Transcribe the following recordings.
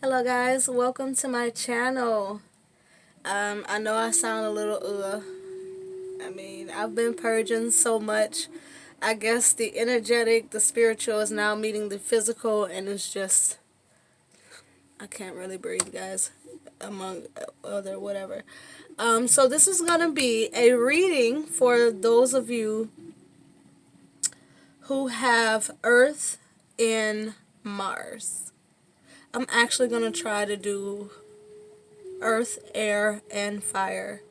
Hello guys, welcome to my channel. I know I sound a little I've been purging so much. I guess the energetic, the spiritual is now meeting the physical, and it's just I can't really breathe, guys. Among other whatever. So this is gonna be a reading for those of you who have Earth in Mars. I'm actually gonna try to do Earth, air, and fire.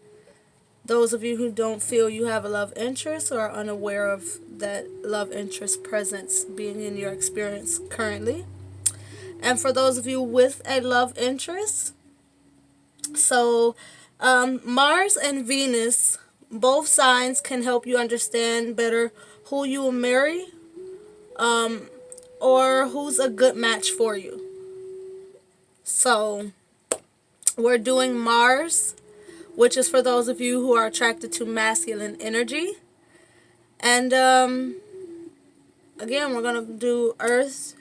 Those of you who don't feel you have a love interest or are unaware of that love interest presence being in your experience currently. And for those of you with a love interest, so Mars and Venus, both signs can help you understand better who you will marry, or who's a good match for you. So we're doing Mars, which is for those of you who are attracted to masculine energy. And again, we're going to do Earth,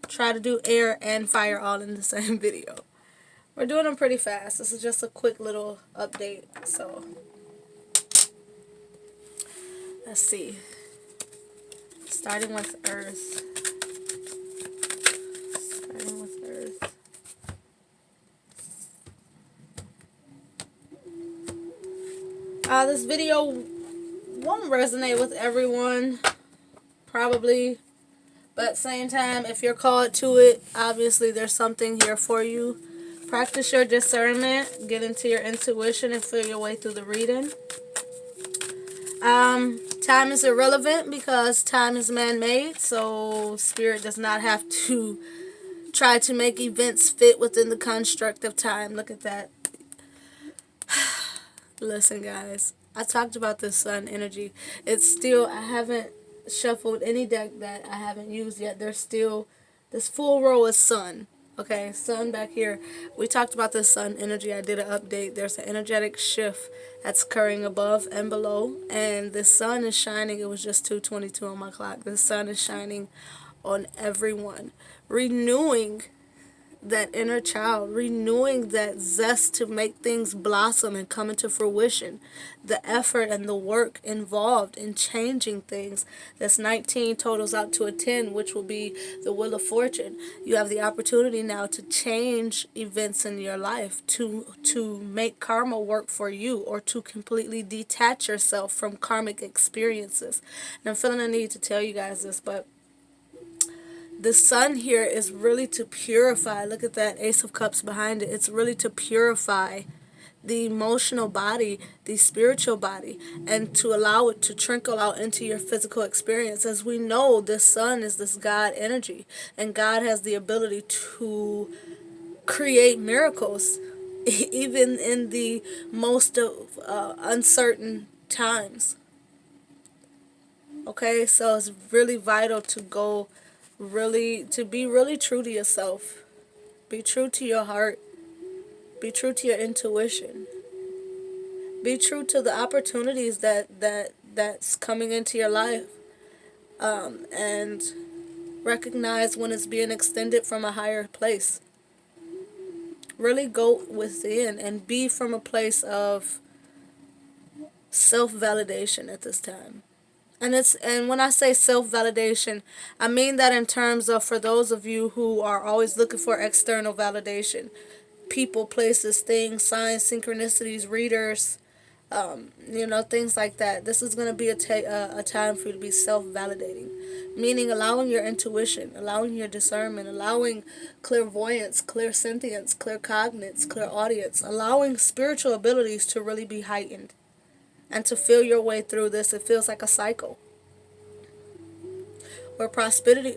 try to do air and fire all in the same video. We're doing them pretty fast. This is just a quick little update. So, let's see. Starting with Earth. Starting with Earth. This video won't resonate with everyone, probably. But at the same time, if you're called to it, obviously there's something here for you. Practice your discernment, get into your intuition, and feel your way through the reading. Time is irrelevant because time is man-made, so Spirit does not have to try to make events fit within the construct of time. Look at that. Listen, guys, I talked about this sun energy. It's still, I haven't shuffled any deck that I haven't used yet. There's still, this full row is sun. Okay, sun back here. We talked about the sun energy. I did an update. There's an energetic shift that's occurring above and below. And the sun is shining. It was just 2:22 on my clock. The sun is shining on everyone. Renewing that inner child, renewing that zest to make things blossom and come into fruition, the effort and the work involved in changing things. This 19 totals out to a 10, which will be the Wheel of Fortune. You have the opportunity now to change events in your life, to make karma work for you, or to completely detach yourself from karmic experiences. And I'm feeling the need to tell you guys this, but the sun here is really to purify. Look at that Ace of Cups behind it. It's really to purify the emotional body, the spiritual body, and to allow it to trickle out into your physical experience. As we know, the sun is this God energy, and God has the ability to create miracles even in the most uncertain times. Okay, so it's really vital to be really true to yourself. Be true to your heart. Be true to your intuition. Be true to the opportunities that's coming into your life. And recognize when it's being extended from a higher place. Really go within and be from a place of self-validation at this time. And when I say self-validation, I mean that in terms of, for those of you who are always looking for external validation, people, places, things, signs, synchronicities, readers, things like that. This is going to be a time for you to be self-validating, meaning allowing your intuition, allowing your discernment, allowing clairvoyance, clairsentience, claircognizance, clairaudience, allowing spiritual abilities to really be heightened. And to feel your way through this, it feels like a cycle. Where prosperity,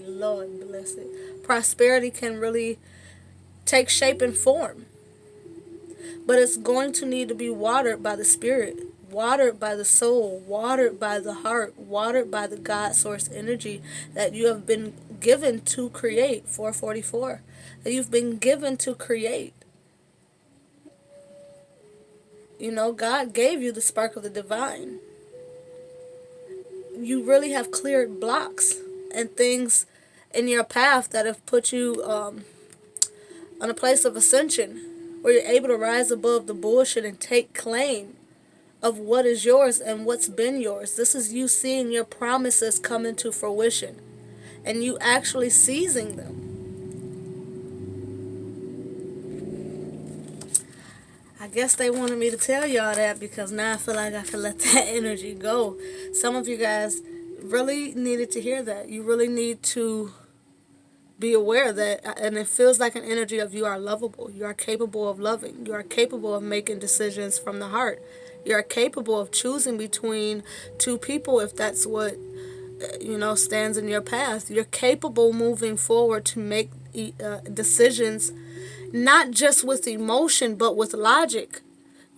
Lord bless it, prosperity can really take shape and form. But it's going to need to be watered by the Spirit, watered by the soul, watered by the heart, watered by the God source energy that you have been given to create. 444. That you've been given to create. God gave you the spark of the divine. You really have cleared blocks and things in your path that have put you on a place of ascension, where you're able to rise above the bullshit and take claim of what is yours and what's been yours. This is you seeing your promises come into fruition and you actually seizing them. I guess they wanted me to tell y'all that because now I feel like I can let that energy go. Some of you guys really needed to hear that. You really need to be aware that, and it feels like an energy of you are lovable. You are capable of loving. You are capable of making decisions from the heart. You are capable of choosing between two people if that's what stands in your path. You're capable moving forward to make decisions, not just with emotion but with logic.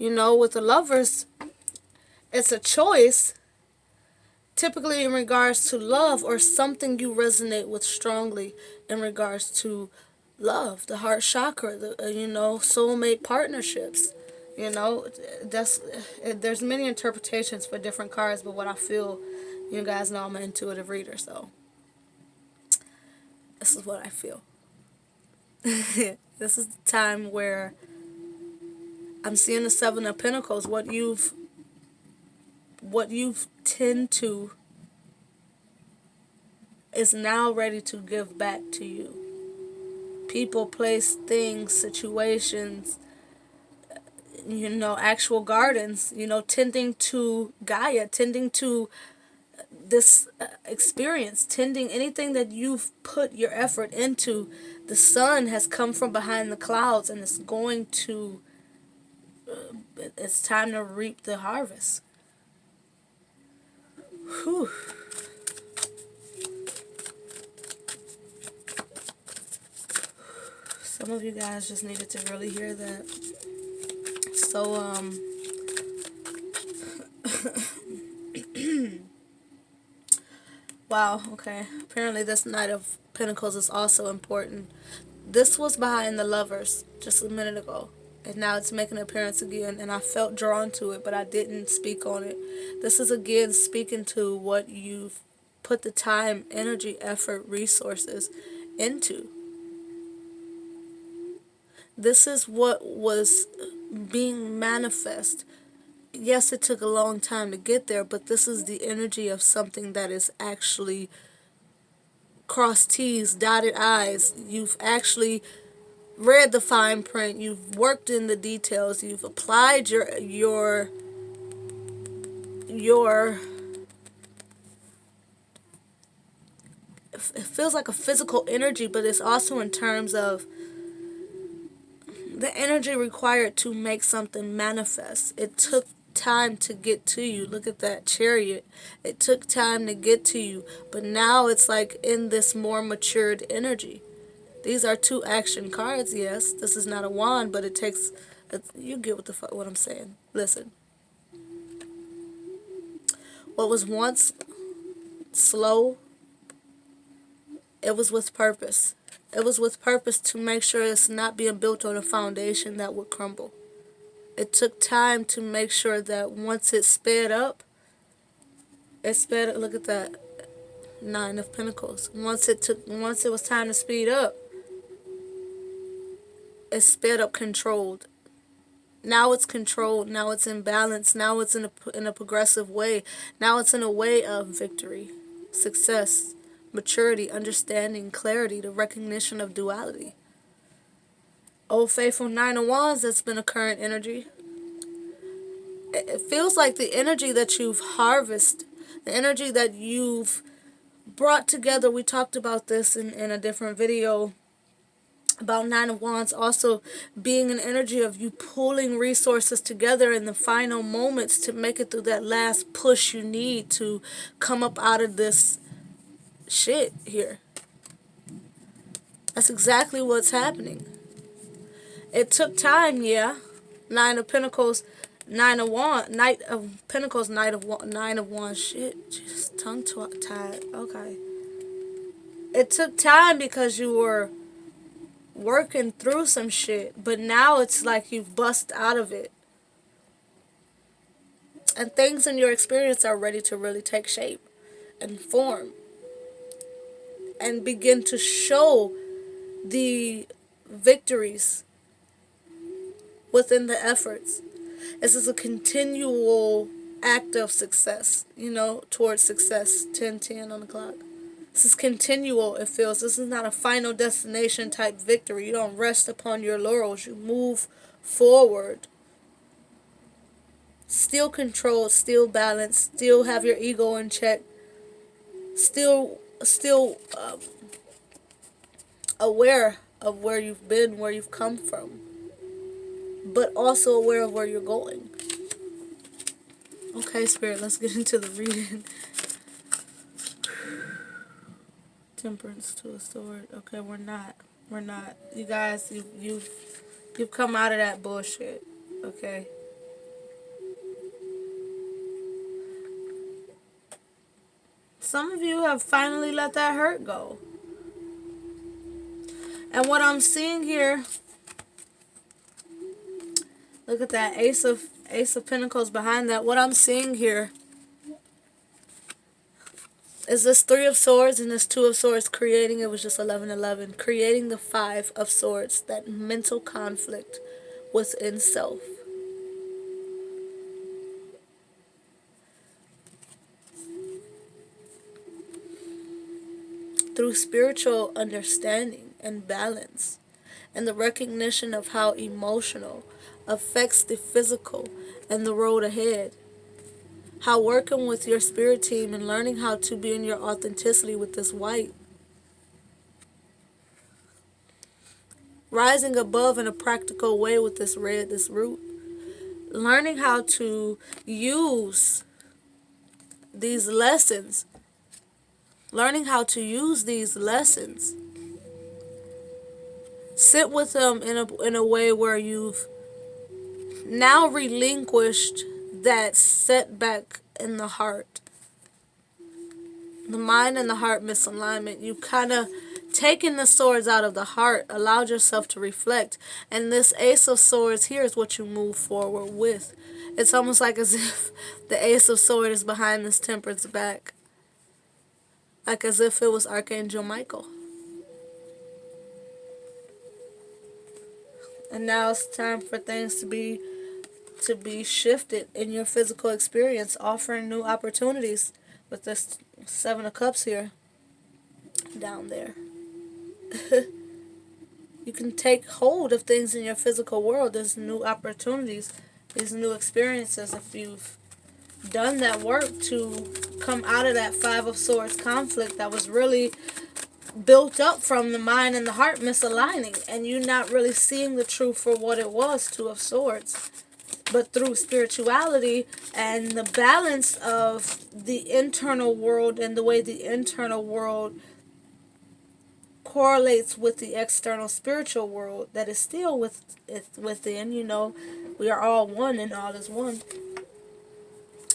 With the lovers, it's a choice, typically in regards to love or something you resonate with strongly in regards to love, the heart chakra, the soulmate partnerships. That's there's many interpretations for different cards, but what I feel, you guys know I'm an intuitive reader, so this is what I feel. This is the time where I'm seeing the Seven of Pentacles. What you've tend to is now ready to give back to you. People, place, things, situations, actual gardens, tending to Gaia, tending to this experience, tending anything that you've put your effort into. The sun has come from behind the clouds and it's going to, it's time to reap the harvest. Whew. Some of you guys just needed to really hear that. So, wow, okay. Apparently this Knight of Pentacles is also important. This was behind the Lovers just a minute ago. And now it's making an appearance again. And I felt drawn to it, but I didn't speak on it. This is again speaking to what you've put the time, energy, effort, resources into. This is what was being manifest. Yes, it took a long time to get there, but this is the energy of something that is actually crossed T's, dotted I's. You've actually read the fine print. You've worked in the details. You've applied your it feels like a physical energy, but it's also in terms of the energy required to make something manifest. It took time to get to you. Look at that Chariot. It took time to get to you, but now it's like in this more matured energy. These are two action cards, yes. This is not a wand, but it takes, you get what I'm saying. Listen. What was once slow, it was with purpose. It was with purpose to make sure it's not being built on a foundation that would crumble. It took time to make sure that once it sped up, look at that, Nine of Pentacles. Once it was time to speed up, it sped up controlled. Now it's controlled. Now it's in balance. Now it's in a progressive way. Now it's in a way of victory, success, maturity, understanding, clarity, the recognition of duality. Old Faithful Nine of Wands, that's been a current energy. It feels like the energy that you've harvested, the energy that you've brought together. We talked about this in a different video about Nine of Wands also being an energy of you pulling resources together in the final moments to make it through that last push you need to come up out of this shit here. That's exactly what's happening. It took time, yeah. Nine of Pentacles, Nine of Wands, Knight of Pentacles, Nine of Wands. Shit, just tongue tied. Okay. It took time because you were working through some shit, but now it's like you've bust out of it. And things in your experience are ready to really take shape and form. and begin to show the victories within the efforts. This is a continual act of success, towards success. 10:10 on the clock. This is continual, it feels. This is not a final destination type victory. You don't rest upon your laurels. You move forward. Still controlled, still balanced, still have your ego in check. Still aware of where you've been, where you've come from, but also aware of where you're going. Okay, Spirit, let's get into the reading. Temperance to a sword. Okay, we're not. You guys, you've come out of that bullshit. Okay. Some of you have finally let that hurt go. And what I'm seeing here, look at that Ace of Pentacles behind that. What I'm seeing here is this 3 of Swords and this 2 of Swords creating, it was just 11:11, creating the 5 of Swords, that mental conflict within self. Through spiritual understanding and balance, and the recognition of how emotional affects the physical and the road ahead. How working with your spirit team and learning how to be in your authenticity with this white. Rising above in a practical way with this red, this root. Learning how to use these lessons. Learning how to use these lessons. Sit with them in a way where you've now relinquished that setback in the heart. The mind and the heart misalignment. You kind of taken the swords out of the heart, allowed yourself to reflect. And this Ace of Swords here is what you move forward with. It's almost like as if the Ace of Swords is behind this Temperance back. Like as if it was Archangel Michael. And now it's time for things to be shifted in your physical experience, offering new opportunities with this 7 of Cups here down there. You can take hold of things in your physical world. There's new opportunities, these new experiences. If you've done that work to come out of that 5 of Swords conflict that was really built up from the mind and the heart misaligning, and you not really seeing the truth for what it was, 2 of Swords. But through spirituality and the balance of the internal world and the way the internal world correlates with the external spiritual world that is still within, we are all one and all is one.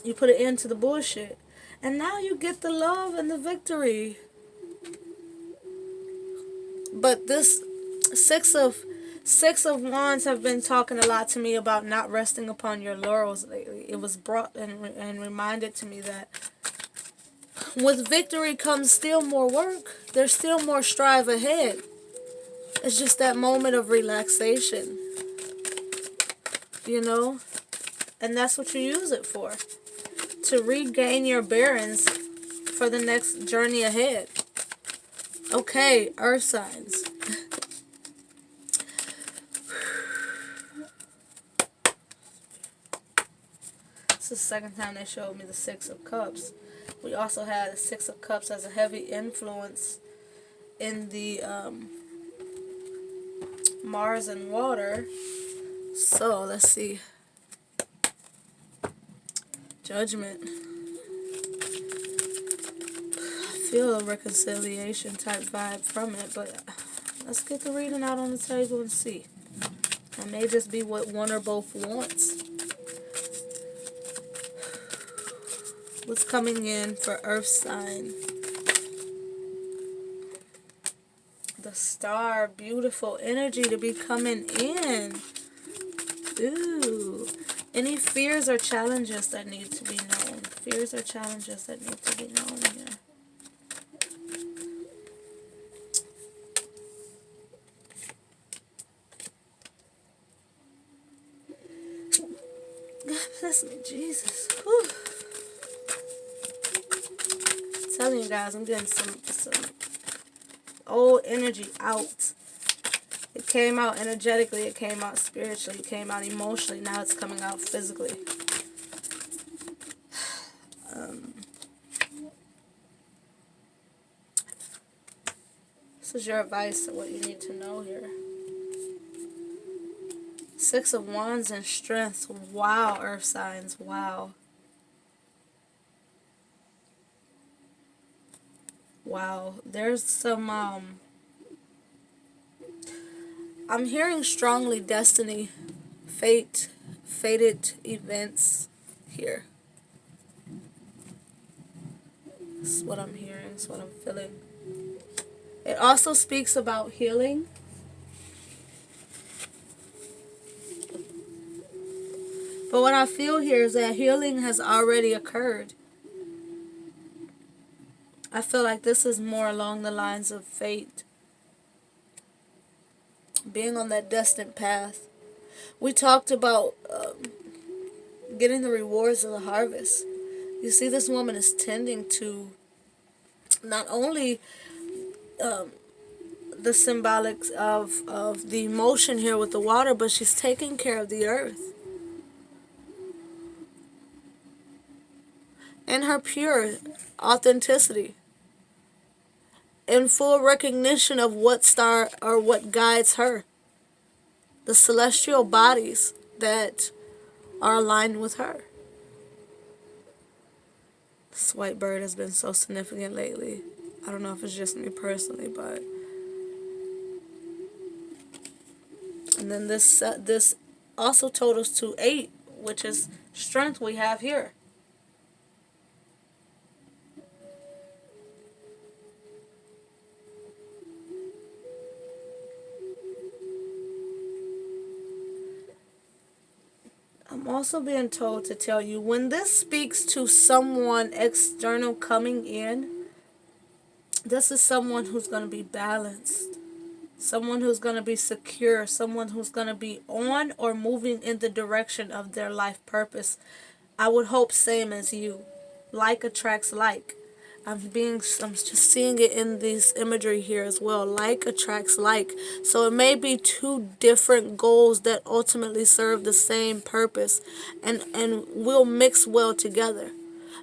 You put an end to the bullshit. And now you get the love and the victory. But this Six of Wands have been talking a lot to me about not resting upon your laurels lately. It was brought and reminded to me that with victory comes still more work. There's still more strive ahead. It's just that moment of relaxation. And that's what you use it for. To regain your bearings for the next journey ahead. Okay, Earth signs. This is the second time they showed me the 6 of Cups. We also had the 6 of Cups as a heavy influence in the Mars and water. So, let's see. Judgment. I feel a reconciliation type vibe from it, but let's get the reading out on the table and see. It may just be what one or both wants. What's coming in for Earth sign? The Star, beautiful energy to be coming in. Ooh. Any fears or challenges that need to be known? Fears or challenges that need to be known here. Bless me, Jesus. Whew. I'm telling you guys, I'm getting some old energy out. It came out energetically, it came out spiritually, it came out emotionally. Now it's coming out physically. This is your advice of what you need to know here. Six of Wands and Strength. Wow, earth signs. Wow. Wow. There's some, I'm hearing strongly destiny, fate, fated events here. This is what I'm hearing. This is what I'm feeling. It also speaks about healing. But what I feel here is that healing has already occurred. I feel like this is more along the lines of fate. Being on that destined path. We talked about getting the rewards of the harvest. You see, this woman is tending to not only the symbolics of the emotion here with the water, but she's taking care of the earth. And her pure authenticity. In full recognition of what star or what guides her. The celestial bodies that are aligned with her. This white bird has been so significant lately. I don't know if it's just me personally, but... And then this also totals to 8, which is strength we have here. I'm also being told to tell you, when this speaks to someone external coming in, this is someone who's going to be balanced. Someone who's going to be secure. Someone who's going to be on or moving in the direction of their life purpose. I would hope same as you. Like attracts like. I'm just seeing it in this imagery here as well. Like attracts like. So it may be two different goals that ultimately serve the same purpose and will mix well together.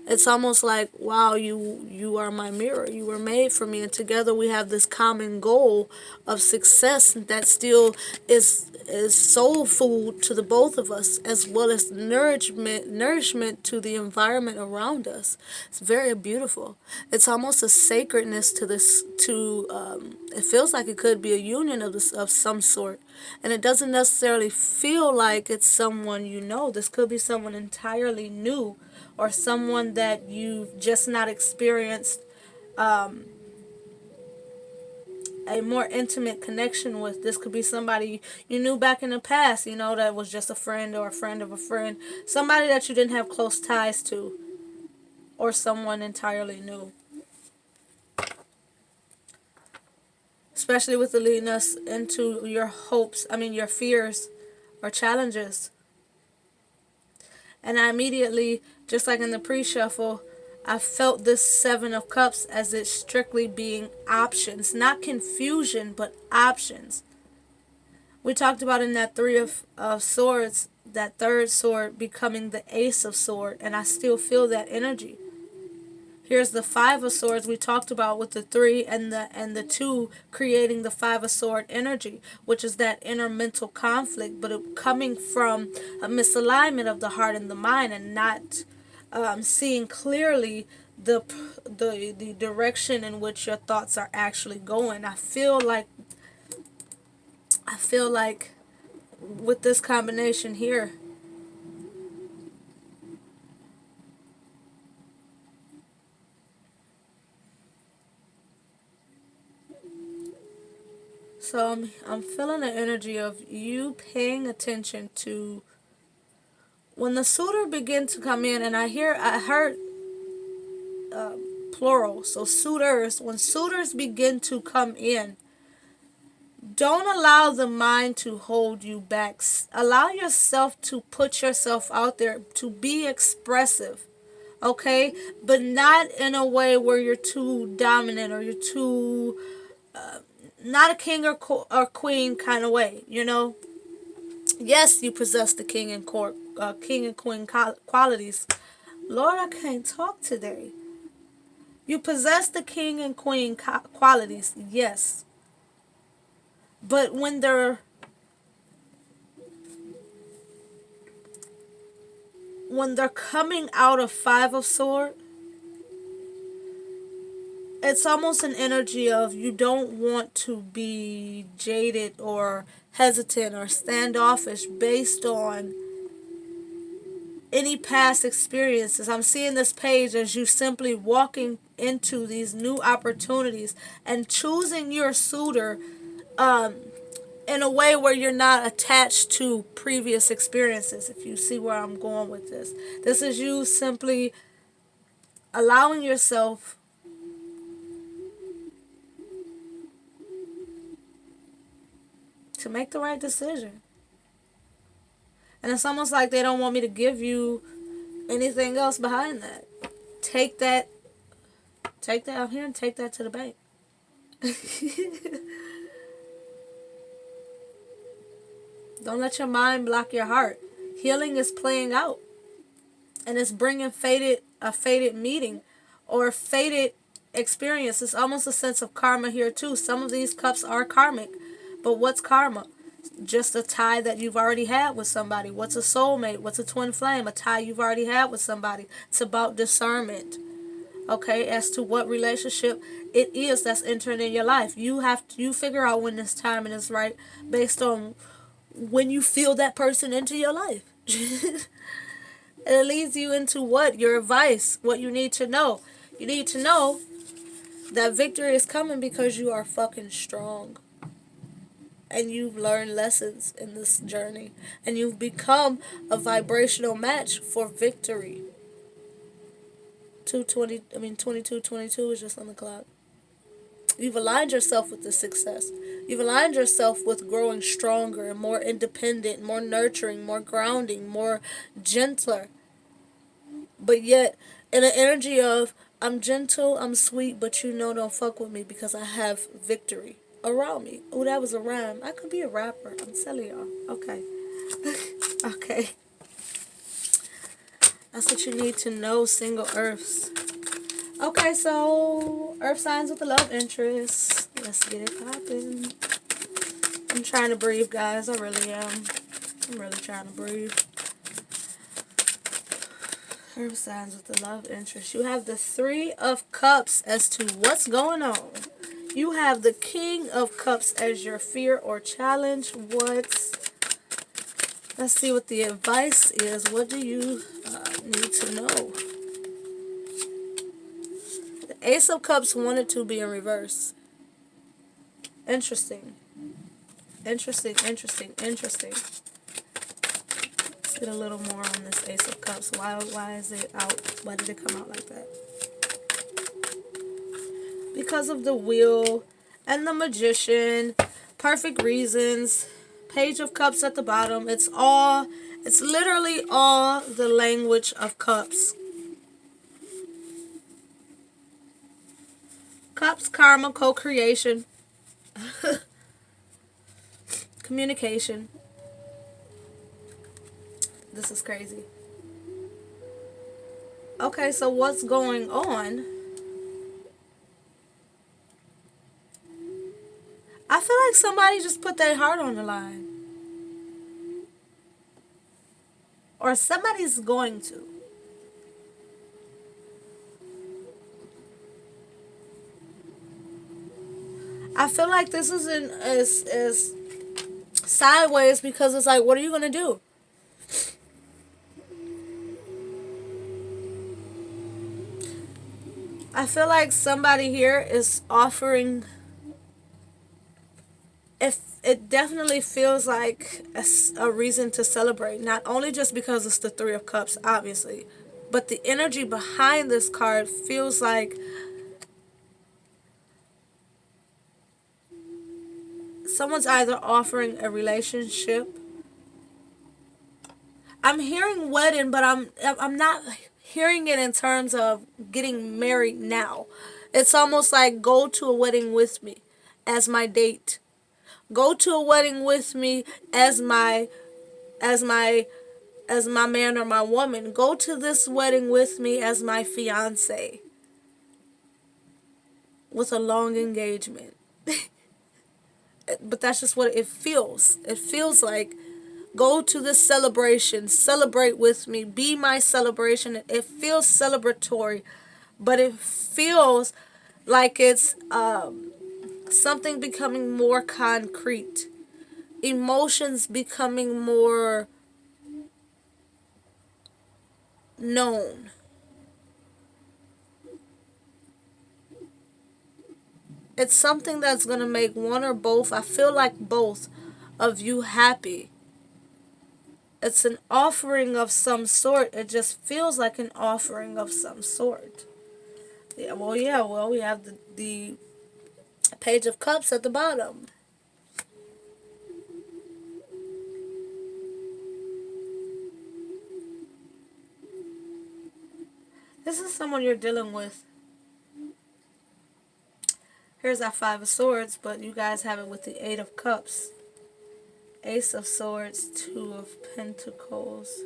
It's almost like, wow, you are my mirror. You were made for me, and together we have this common goal of success that still is soul food to the both of us, as well as nourishment to the environment around us. It's very beautiful. It's almost a sacredness to this. It feels like it could be a union of some sort, and it doesn't necessarily feel like it's someone you know. This could be someone entirely new, or someone that you've just not experienced a more intimate connection with. This could be somebody you knew back in the past, that was just a friend or a friend of a friend. Somebody that you didn't have close ties to, or someone entirely new. Especially with the leading us into your your fears or challenges. And I immediately, just like in the pre-shuffle, I felt this 7 of Cups as it strictly being options. Not confusion, but options. We talked about in that 3 of Swords, that third sword becoming the Ace of Swords. And I still feel that energy. Here's the 5 of Swords we talked about with the 3 and the 2 creating the 5 of Swords energy, which is that inner mental conflict, but it coming from a misalignment of the heart and the mind, and not seeing clearly the direction in which your thoughts are actually going. I feel like with this combination here, so I'm feeling the energy of you paying attention to when the suitor begin to come in, and I heard plural, so suitors. When suitors begin to come in, don't allow the mind to hold you back. Allow yourself to put yourself out there, to be expressive, okay? But not in a way where you're too dominant or you're too, not a king or queen kind of way, you know? Yes, you possess the king and queen qualities. Lord, I can't talk today. You possess the king and queen qualities, yes. But when they're coming out of Five of Swords, it's almost an energy of you don't want to be jaded or hesitant or standoffish based on any past experiences. I'm seeing this page as you simply walking into these new opportunities and choosing your suitor in a way where you're not attached to previous experiences, if you see where I'm going with this. This is you simply allowing yourself to make the right decision. And it's almost like they don't want me to give you anything else behind that. Take that out here and take that to the bank. Don't let your mind block your heart. Healing is playing out. And it's bringing a fated meeting or fated experience. It's almost a sense of karma here too. Some of these cups are karmic. But what's karma? Just a tie that you've already had with somebody. What's a soulmate? What's a twin flame? A tie you've already had with somebody. It's about discernment. Okay, as to what relationship it is that's entering in your life. You figure out when this timing is right based on when you feel that person into your life. And it leads you into what? Your advice, what you need to know. You need to know that victory is coming because you are fucking strong. And you've learned lessons in this journey. And you've become a vibrational match for victory. 2222 is just on the clock. You've aligned yourself with the success. You've aligned yourself with growing stronger and more independent, more nurturing, more grounding, more gentler. But yet, in an energy of, I'm gentle, I'm sweet, but don't fuck with me because I have victory around me. Oh, that was a rhyme. I could be a rapper. I'm telling y'all. Okay. Okay. That's what you need to know, single earths. Okay, so earth signs with the love interest. Let's get it poppin'. I'm trying to breathe, guys. I really am. I'm really trying to breathe. Earth signs with the love interest. You have the Three of Cups as to what's going on. You have the King of Cups as your fear or challenge. Let's see what the advice is. What do you need to know? The Ace of Cups wanted to be in reverse. Interesting. Interesting. Let's get a little more on this Ace of Cups. Why is it out? Why did it come out like that? Because of the Wheel and the Magician. Perfect reasons. Page of Cups at the bottom. It's literally all the language of cups. Cups, karma, co-creation. Communication. This is crazy. Okay, so what's going on? I feel like somebody just put their heart on the line. Or somebody's going to. I feel like this isn't as sideways because it's like, what are you going to do? I feel like somebody here is offering, if it definitely feels like a reason to celebrate, not only just because it's the Three of Cups, obviously, but the energy behind this card feels like someone's either offering a relationship. I'm hearing wedding, but I'm not hearing it in terms of getting married now. It's almost like go to a wedding with me as my date. Go to a wedding with me as as my my man or my woman. Go to this wedding with me as my fiance with a long engagement. But that's just what it feels. It feels like go to this celebration, celebrate with me, be my celebration. It feels celebratory, but it feels like it's something becoming more concrete, emotions becoming more known. It's something that's going to make one or both, I feel like both of you happy. It's an offering of some sort. It just feels like an offering of some sort. Yeah, we have the Page of Cups at the bottom. This is someone you're dealing with. Here's our Five of Swords, but you guys have it with the Eight of Cups. Ace of Swords, Two of Pentacles.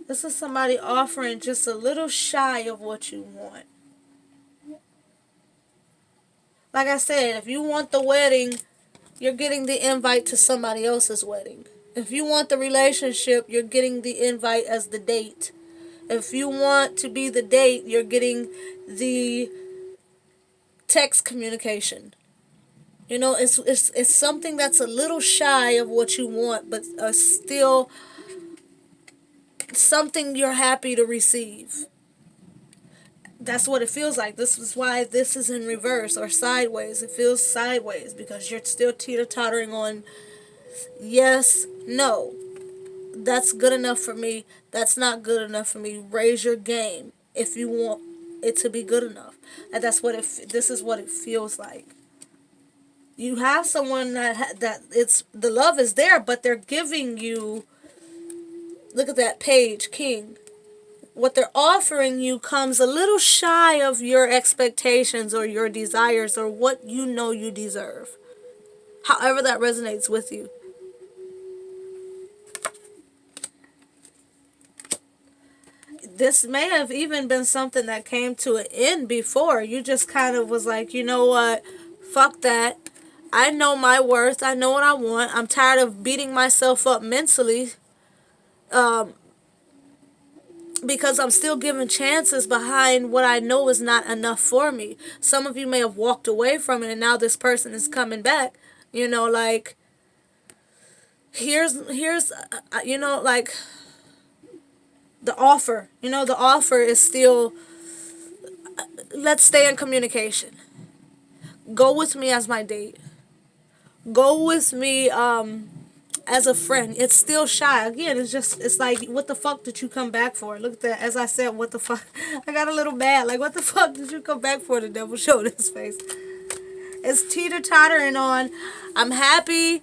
This is somebody offering just a little shy of what you want. Like I said, if you want the wedding, you're getting the invite to somebody else's wedding. If you want the relationship, you're getting the invite as the date. If you want to be the date, you're getting the text communication. You know, it's something that's a little shy of what you want, but still something you're happy to receive. That's what it feels like. This is why this is in reverse or sideways. It feels sideways because you're still teeter-tottering on yes, no. That's good enough for me. That's not good enough for me. Raise your game if you want it to be good enough. And that's what this is what it feels like. You have someone that it's the love is there, but they're giving you, look at that page, King. What they're offering you comes a little shy of your expectations or your desires or what you know you deserve. However that resonates with you. This may have even been something that came to an end before. You just kind of was like, you know what? Fuck that. I know my worth. I know what I want. I'm tired of beating myself up mentally. Because I'm still giving chances behind what I know is not enough for me. Some of you may have walked away from it and now this person is coming back. You know, like, here's you know, like, the offer. You know, the offer is still, let's stay in communication. Go with me as my date. Go with me as a friend. It's still shy. Again, it's like, what the fuck did you come back for? Look at that. As I said, what the fuck? I got a little mad. Like, what the fuck did you come back for? The devil showed his face. It's teeter-tottering on, I'm happy,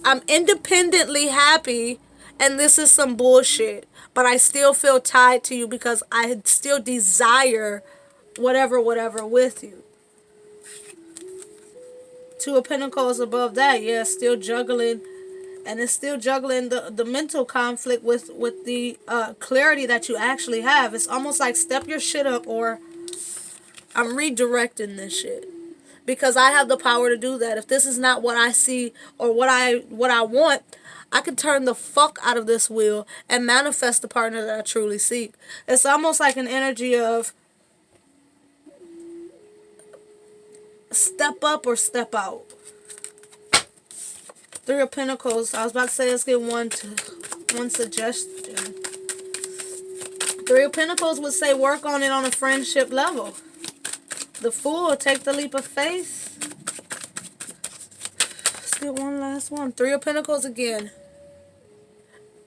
I'm independently happy, and this is some bullshit. But I still feel tied to you because I still desire whatever with you. Two of Pentacles above that, yeah, still juggling. And it's still juggling the mental conflict with the clarity that you actually have. It's almost like step your shit up or I'm redirecting this shit. Because I have the power to do that. If this is not what I see or what I want, I can turn the fuck out of this wheel and manifest the partner that I truly seek. It's almost like an energy of step up or step out. Three of Pentacles. I was about to say let's get one suggestion. Three of Pentacles would say work on it on a friendship level. The Fool, take the leap of faith. Let's get one last one. Three of Pentacles again.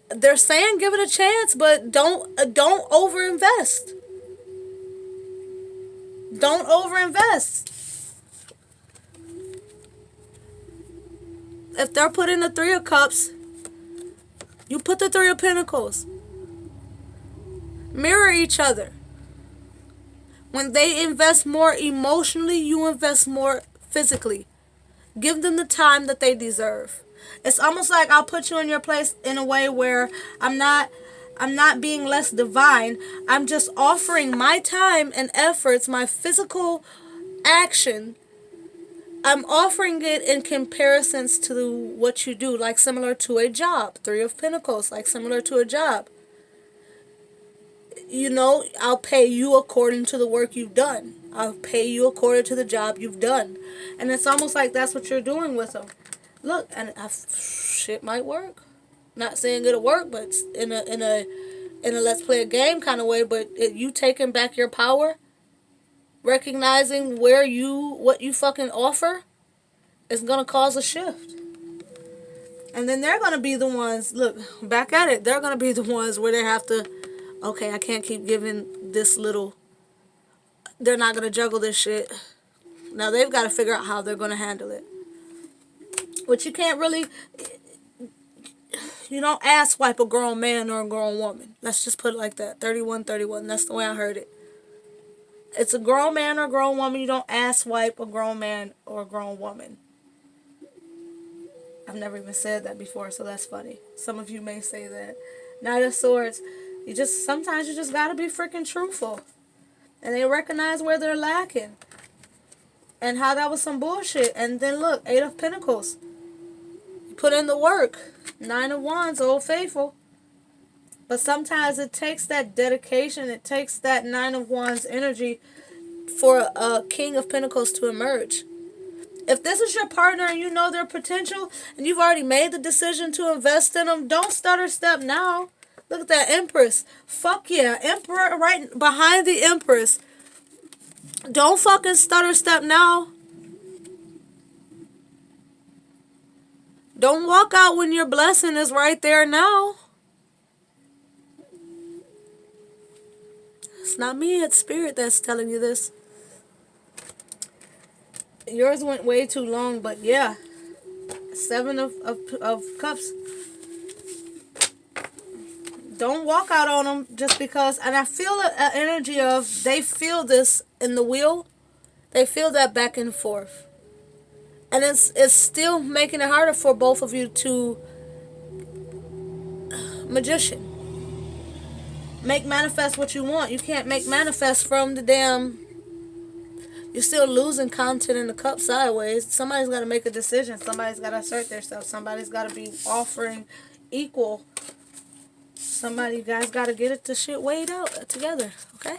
they're saying give it a chance, but don't overinvest. Don't overinvest. If they're putting the Three of Cups, you put the Three of Pentacles. Mirror each other. When they invest more emotionally, you invest more physically. Give them the time that they deserve. It's almost like I'll put you in your place in a way where I'm not being less divine. I'm just offering my time and efforts, my physical action. I'm offering it in comparisons to what you do, like similar to a job. Three of Pentacles, like similar to a job. You know, I'll pay you according to the work you've done. I'll pay you according to the job you've done. And it's almost like that's what you're doing with them. Look, and shit might work. Not saying it'll work, but in a let's play a game kind of way. But you taking back your power, recognizing what you fucking offer, is gonna cause a shift. And then they're gonna be the ones. Look, back at it. They're gonna be the ones where they have to. Okay, I can't keep giving this little. They're not gonna juggle this shit. Now they've got to figure out how they're gonna handle it. Which you can't really. You don't ass swipe a grown man or a grown woman. Let's just put it like that. 31-31. That's the way I heard it. It's a grown man or a grown woman. You don't ass swipe a grown man or a grown woman. I've never even said that before, so that's funny. Some of you may say that. Knight of Swords. Sometimes you just gotta be freaking truthful. And they recognize where they're lacking. And how that was some bullshit. And then look, Eight of Pentacles. You put in the work. Nine of Wands, Old Faithful. But sometimes it takes that dedication. It takes that Nine of Wands energy for a King of Pentacles to emerge. If this is your partner and you know their potential and you've already made the decision to invest in them, don't stutter step now. Look at that Empress. Fuck yeah. Emperor right behind the Empress. Don't fucking stutter step now. Don't walk out when your blessing is right there now. It's not me, it's Spirit that's telling you this. Yours went way too long, but yeah. Seven of Cups. Don't walk out on them just because. And I feel an energy of they feel this in the wheel. They feel that back and forth. And it's still making it harder for both of you to Magician. Make manifest what you want. You can't make manifest from the damn. You're still losing content in the cup sideways. Somebody's got to make a decision. Somebody's got to assert themselves. Somebody's got to be offering equal. You guys got to get it to shit weighed out together, okay?